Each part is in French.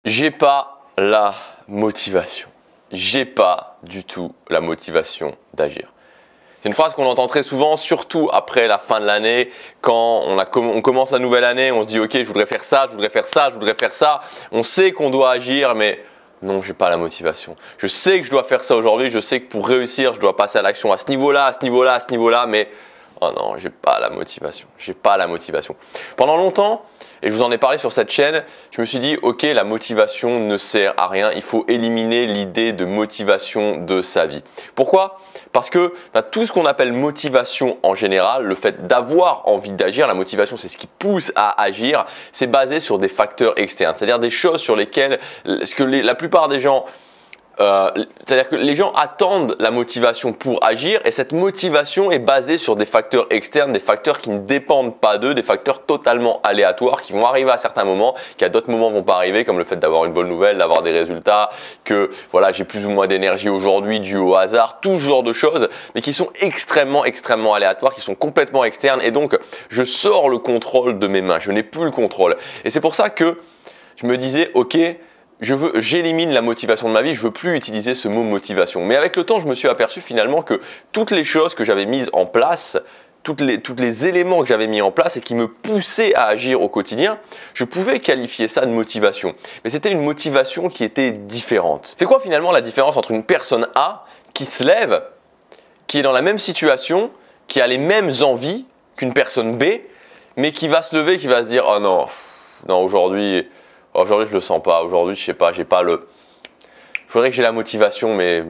J'ai pas la motivation. J'ai pas du tout la motivation d'agir. C'est une phrase qu'on entend très souvent, surtout après la fin de l'année, quand on commence la nouvelle année, on se dit ok, je voudrais faire ça, je voudrais faire ça, je voudrais faire ça. On sait qu'on doit agir, mais non, j'ai pas la motivation. Je sais que je dois faire ça aujourd'hui, je sais que pour réussir, je dois passer à l'action à ce niveau-là, à ce niveau-là, à ce niveau-là, mais oh non, j'ai pas la motivation. J'ai pas la motivation. Pendant longtemps, et je vous en ai parlé sur cette chaîne, je me suis dit ok, la motivation ne sert à rien, il faut éliminer l'idée de motivation de sa vie. Pourquoi ? Parce que tout ce qu'on appelle motivation en général, le fait d'avoir envie d'agir, la motivation c'est ce qui pousse à agir, c'est basé sur des facteurs externes, c'est-à-dire des choses sur lesquelles la plupart des gens c'est-à-dire que les gens attendent la motivation pour agir et cette motivation est basée sur des facteurs externes, des facteurs qui ne dépendent pas d'eux, des facteurs totalement aléatoires qui vont arriver à certains moments, qui à d'autres moments vont pas arriver, comme le fait d'avoir une bonne nouvelle, d'avoir des résultats, que voilà, j'ai plus ou moins d'énergie aujourd'hui dû au hasard, tout ce genre de choses, mais qui sont extrêmement aléatoires, qui sont complètement externes et donc je sors le contrôle de mes mains, je n'ai plus le contrôle. Et c'est pour ça que je me disais ok, j'élimine la motivation de ma vie, je ne veux plus utiliser ce mot motivation. Mais avec le temps, je me suis aperçu finalement que toutes les choses que j'avais mises en place, tous les éléments que j'avais mis en place et qui me poussaient à agir au quotidien, je pouvais qualifier ça de motivation. Mais c'était une motivation qui était différente. C'est quoi finalement la différence entre une personne A qui se lève, qui est dans la même situation, qui a les mêmes envies qu'une personne B, mais qui va se lever, qui va se dire « Oh non, aujourd'hui je le sens pas, aujourd'hui je sais pas, j'ai pas le… Il faudrait que j'ai la motivation mais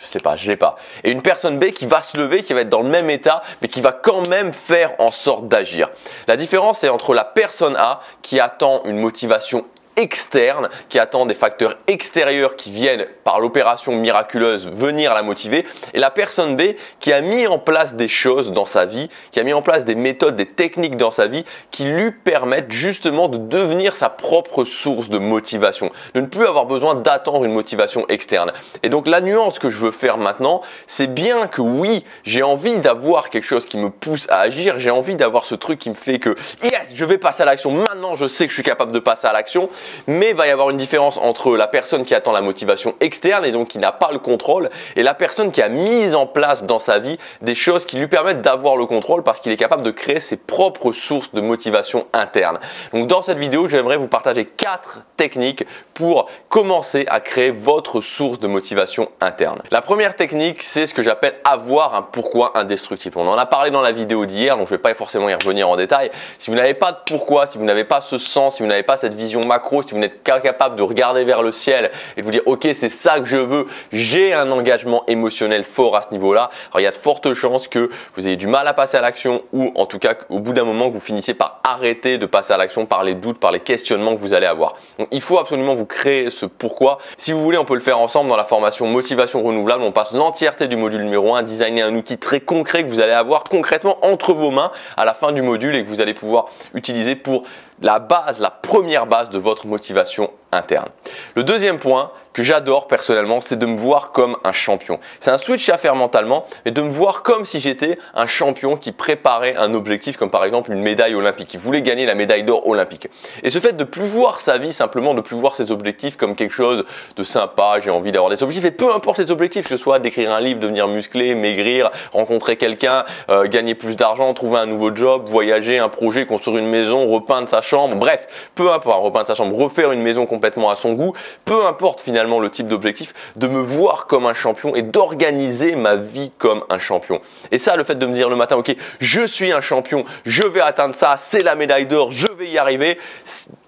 je sais pas, je l'ai pas. » Et une personne B qui va se lever, qui va être dans le même état, mais qui va quand même faire en sorte d'agir. La différence c'est entre la personne A qui attend une motivation externe, qui attend des facteurs extérieurs qui viennent par l'opération miraculeuse venir la motiver, et la personne B qui a mis en place des choses dans sa vie, qui a mis en place des méthodes, des techniques dans sa vie qui lui permettent justement de devenir sa propre source de motivation, de ne plus avoir besoin d'attendre une motivation externe. Et donc la nuance que je veux faire maintenant, c'est bien que oui, j'ai envie d'avoir quelque chose qui me pousse à agir, j'ai envie d'avoir ce truc qui me fait que yes, je vais passer à l'action, maintenant je sais que je suis capable de passer à l'action. Mais il va y avoir une différence entre la personne qui attend la motivation externe et donc qui n'a pas le contrôle et la personne qui a mis en place dans sa vie des choses qui lui permettent d'avoir le contrôle parce qu'il est capable de créer ses propres sources de motivation interne. Donc dans cette vidéo, j'aimerais vous partager 4 techniques pour commencer à créer votre source de motivation interne. La première technique, c'est ce que j'appelle avoir un pourquoi indestructible. On en a parlé dans la vidéo d'hier, donc je ne vais pas forcément y revenir en détail. Si vous n'avez pas de pourquoi, si vous n'avez pas ce sens, si vous n'avez pas cette vision macro, si vous n'êtes pas capable de regarder vers le ciel et de vous dire ok, c'est ça que je veux, j'ai un engagement émotionnel fort à ce niveau-là, alors il y a de fortes chances que vous ayez du mal à passer à l'action ou en tout cas au bout d'un moment que vous finissiez par arrêter de passer à l'action par les doutes, par les questionnements que vous allez avoir. Donc il faut absolument vous créer ce pourquoi. Si vous voulez, on peut le faire ensemble dans la formation Motivation Renouvelable. On passe l'entièreté du module numéro 1, designer un outil très concret que vous allez avoir concrètement entre vos mains à la fin du module et que vous allez pouvoir utiliser pour la base, la première base de votre motivation interne. Le deuxième point que j'adore personnellement, c'est de me voir comme un champion. C'est un switch à faire mentalement, mais de me voir comme si j'étais un champion qui préparait un objectif, comme par exemple une médaille olympique, qui voulait gagner la médaille d'or olympique. Et ce fait de plus voir sa vie simplement, de plus voir ses objectifs comme quelque chose de sympa, j'ai envie d'avoir des objectifs, et peu importe les objectifs, que ce soit d'écrire un livre, devenir musclé, maigrir, rencontrer quelqu'un, gagner plus d'argent, trouver un nouveau job, voyager, un projet, construire une maison, repeindre sa chambre, bref, peu importe, repeindre sa chambre, refaire une maison complètement à son goût, peu importe finalement le type d'objectif, de me voir comme un champion et d'organiser ma vie comme un champion. Et ça, le fait de me dire le matin, ok, je suis un champion, je vais atteindre ça, c'est la médaille d'or, je vais y arriver,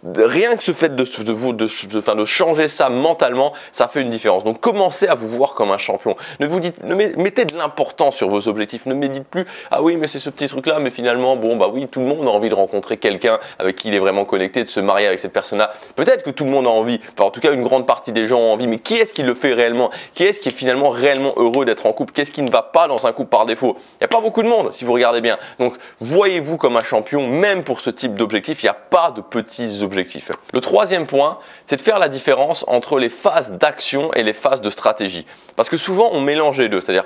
rien que ce fait de changer ça mentalement, ça fait une différence. Donc commencez à vous voir comme un champion. Mettez de l'importance sur vos objectifs, ne me dites plus, ah oui, mais c'est ce petit truc là, mais finalement, bon, bah oui, tout le monde a envie de rencontrer quelqu'un avec qui il est vraiment connecté, de se marier avec cette personne-là. Peut-être que tout le monde a envie, enfin, en tout cas une grande partie des gens ont envie, mais qui est-ce qui le fait réellement? Qui est-ce qui est finalement réellement heureux d'être en couple? Qu'est-ce qui ne va pas dans un couple par défaut? Il n'y a pas beaucoup de monde si vous regardez bien. Donc voyez-vous comme un champion, même pour ce type d'objectif, il n'y a pas de petits objectifs. Le troisième point, c'est de faire la différence entre les phases d'action et les phases de stratégie. Parce que souvent on mélange les deux, c'est-à-dire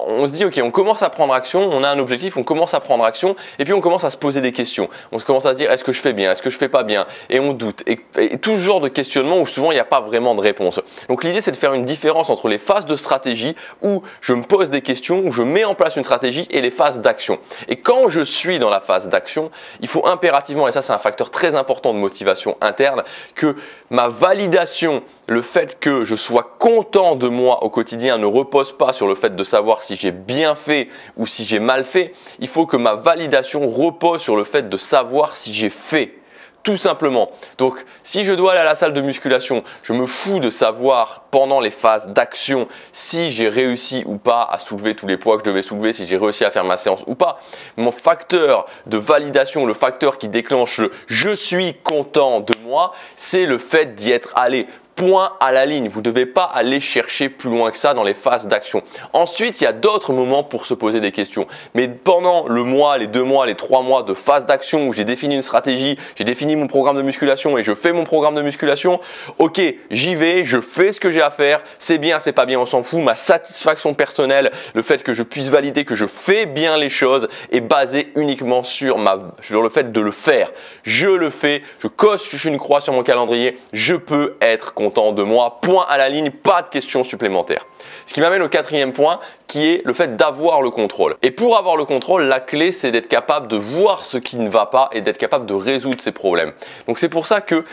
on se dit ok, on commence à prendre action, on a un objectif, on commence à prendre action et puis on commence à se poser des questions. On commence à se dire est-ce que je fais bien, est-ce que je fais pas bien, et on doute. Et tout ce genre de questionnement où souvent il n'y a pas vraiment de réponse. Donc l'idée c'est de faire une différence entre les phases de stratégie où je me pose des questions, où je mets en place une stratégie, et les phases d'action. Et quand je suis dans la phase d'action, il faut impérativement, et ça c'est un facteur très important de motivation interne, que ma validation, le fait que je sois content de moi au quotidien ne repose pas sur le fait de savoir si j'ai bien fait ou si j'ai mal fait. Il faut que ma validation repose sur le fait de savoir si j'ai fait. Tout simplement. Donc, si je dois aller à la salle de musculation, je me fous de savoir pendant les phases d'action si j'ai réussi ou pas à soulever tous les poids que je devais soulever, si j'ai réussi à faire ma séance ou pas. Mon facteur de validation, le facteur qui déclenche le « je suis content de moi », c'est le fait d'y être allé. Point à la ligne. Vous ne devez pas aller chercher plus loin que ça dans les phases d'action. Ensuite, il y a d'autres moments pour se poser des questions. Mais pendant le mois, les 2 mois, les 3 mois de phase d'action où j'ai défini une stratégie, j'ai défini mon programme de musculation et je fais mon programme de musculation, ok, j'y vais, je fais ce que j'ai à faire, c'est bien, c'est pas bien, on s'en fout. Ma satisfaction personnelle, le fait que je puisse valider que je fais bien les choses est basé uniquement sur le fait de le faire. Je le fais, je coche une croix sur mon calendrier, je peux être content de moi, point à la ligne, pas de questions supplémentaires. Ce qui m'amène au 4e point qui est le fait d'avoir le contrôle. Et pour avoir le contrôle, la clé c'est d'être capable de voir ce qui ne va pas et d'être capable de résoudre ces problèmes. Donc c'est pour ça que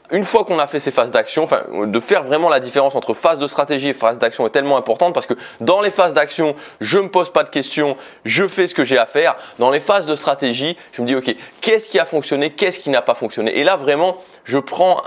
une fois qu'on a fait ces phases d'action, de faire vraiment la différence entre phase de stratégie et phase d'action est tellement importante parce que dans les phases d'action, je ne me pose pas de questions, je fais ce que j'ai à faire. Dans les phases de stratégie, je me dis ok, qu'est-ce qui a fonctionné, qu'est-ce qui n'a pas fonctionné. Et là vraiment, je prends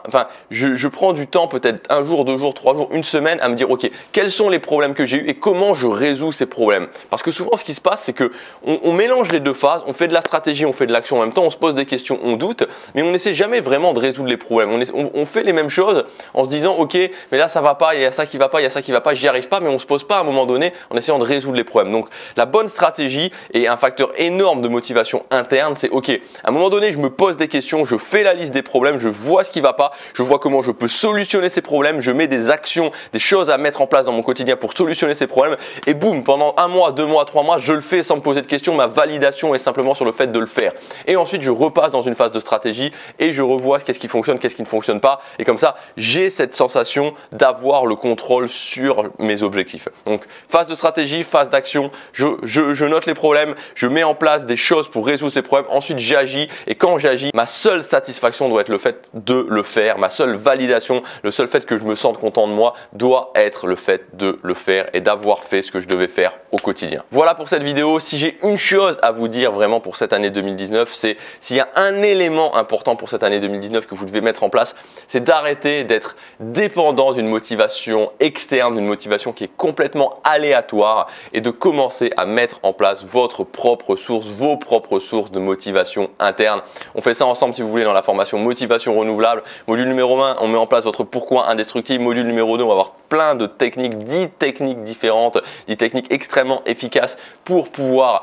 du temps, peut-être 1 jour, 2 jours, 3 jours, 1 semaine à me dire ok, quels sont les problèmes que j'ai eus et comment je résous ces problèmes. Parce que souvent ce qui se passe, c'est que on mélange les 2 phases, on fait de la stratégie, on fait de l'action en même temps, on se pose des questions, on doute, mais on n'essaie jamais vraiment de résoudre les problèmes. On fait les mêmes choses en se disant ok, mais là ça va pas, il y a ça qui va pas, il y a ça qui va pas, j'y arrive pas, mais on se pose pas à un moment donné en essayant de résoudre les problèmes. Donc la bonne stratégie et un facteur énorme de motivation interne, c'est ok, à un moment donné je me pose des questions, je fais la liste des problèmes, je vois ce qui va pas, je vois comment je peux solutionner ces problèmes, je mets des actions, des choses à mettre en place dans mon quotidien pour solutionner ces problèmes, et boum, pendant 1 mois, 2 mois, 3 mois, je le fais sans me poser de questions. Ma validation est simplement sur le fait de le faire. Et ensuite je repasse dans une phase de stratégie et je revois qu'est-ce qui fonctionne, qu'est-ce qui ne fonctionne pas. Et comme ça, j'ai cette sensation d'avoir le contrôle sur mes objectifs. Donc, phase de stratégie, phase d'action, je note les problèmes, je mets en place des choses pour résoudre ces problèmes. Ensuite, j'agis. Et quand j'agis, ma seule satisfaction doit être le fait de le faire. Ma seule validation, le seul fait que je me sente content de moi doit être le fait de le faire et d'avoir fait ce que je devais faire au quotidien. Voilà pour cette vidéo. Si j'ai une chose à vous dire vraiment pour cette année 2019, c'est s'il y a un élément important pour cette année 2019 que vous devez mettre en place, c'est d'arrêter d'être dépendant d'une motivation externe, d'une motivation qui est complètement aléatoire, et de commencer à mettre en place votre propre source, vos propres sources de motivation interne. On fait ça ensemble si vous voulez dans la formation Motivation Renouvelable. Module numéro 1, on met en place votre pourquoi indestructible. Module numéro 2, on va avoir plein de techniques, 10 techniques différentes, 10 techniques extrêmement efficaces pour pouvoir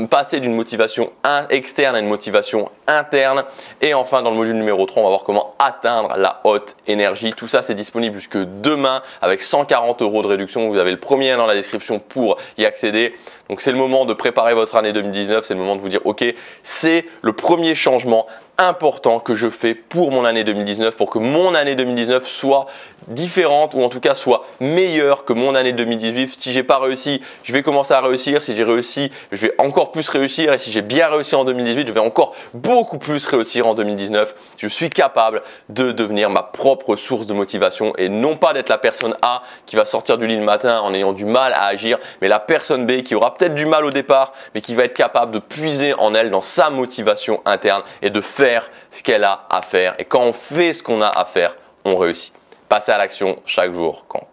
passer d'une motivation externe à une motivation interne. Et enfin, dans le module numéro 3, on va voir comment atteindre la haute énergie. Tout ça, c'est disponible jusque demain avec 140 € de réduction. Vous avez le premier lien dans la description pour y accéder. Donc, c'est le moment de préparer votre année 2019. C'est le moment de vous dire, ok, c'est le premier changement important que je fais pour mon année 2019, pour que mon année 2019 soit différente, ou en tout cas soit meilleure que mon année 2018. Si j'ai pas réussi, je vais commencer à réussir. Si j'ai réussi, je vais encore plus réussir. Et si j'ai bien réussi en 2018, je vais encore beaucoup plus réussir en 2019. Je suis capable de devenir ma propre source de motivation et non pas d'être la personne A qui va sortir du lit le matin en ayant du mal à agir, mais la personne B qui aura peut-être du mal au départ, mais qui va être capable de puiser en elle, dans sa motivation interne, et de faire ce qu'elle a à faire. Et quand on fait ce qu'on a à faire, on réussit. Passer à l'action chaque jour compte.